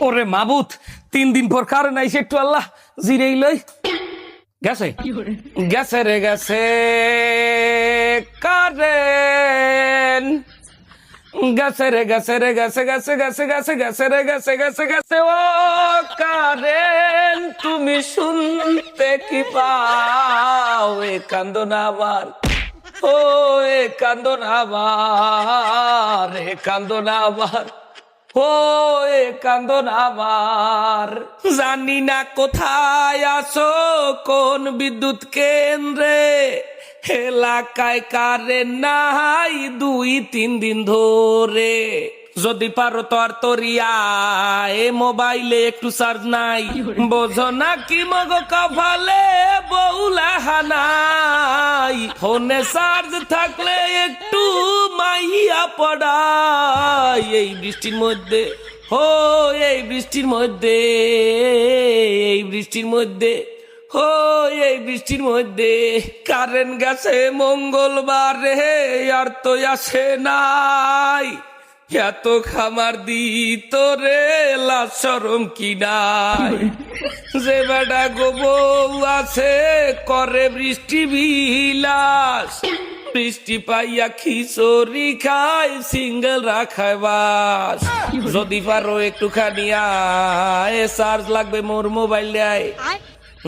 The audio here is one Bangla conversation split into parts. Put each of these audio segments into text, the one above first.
ওরে মাবুত 3 দিন পর কারেন্ট আইসে একটু আল্লাহ জিরেই লই গেছে গেছে রে গেছে কারেন্ট গেছে রে গেছে রে গেছে গেছে গেছে গেছে গেছে রে গেছে গেছে গেছে ও কারেন্ট তুমি শুনতে কি পাও এ কান্দো না আবার ও এ কান্দো না আবার এ কান্দো না আবার ও এ কান্দো না আবার জানি না কোথায় আছো কোন বিদ্যুৎ কেন্দ্রে এলাকায় কারেন্ট নাই 2-3 দিন ধরে যদি পারো তো আর তোরিয়া এ মোবাইলে একটু চার্জ নাই বোঝো না কি মগ কপালে বউলা হানাই ফোনে চার্জ থাকলে একটু মাইয়া পড়াই এই বৃষ্টির মধ্যে ও এই বৃষ্টির মধ্যে এই বৃষ্টির মধ্যে ও এই বৃষ্টির মধ্যে কারেন্ট গেছে মঙ্গলবার রে আর তো আসে নাই এত খামার দিত রে লাজ শরম কি নাই যে বেটা গো বউ আছে করে বৃষ্টি বিলাস বৃষ্টি পাইয়া খিচুড়ি খায় সিঙ্গেল রাখায় বাস যদি পারো একটুখানি আয় চার্জ লাগবে মোর মোবাইল দেয়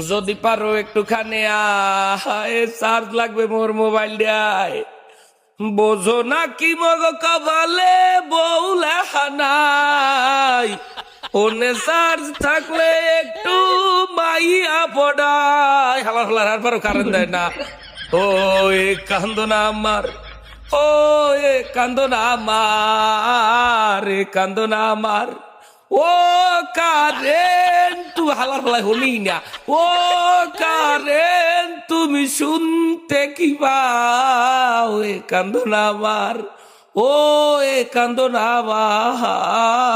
যদি পারো একটুখানি আয় চার্জ লাগবে মোর মোবাইল দেয় বোঝো না কি মগ কপালে বউলা হানাই ফোনে চার্জ থাকলে একটু মাইয়া পড়ায় হালার হালার আর পারো কারেন্ট দেয় না ও এ কান্দো না আমার ও এ কান্দো না আমার এ কান্দো না আমার ও কারেন্ট তুই হালার হালাই হলি না ও কারেন্ট তুমি শুনতে কি পাও এ কান্দো না আমার ও এ কান্দো না আমার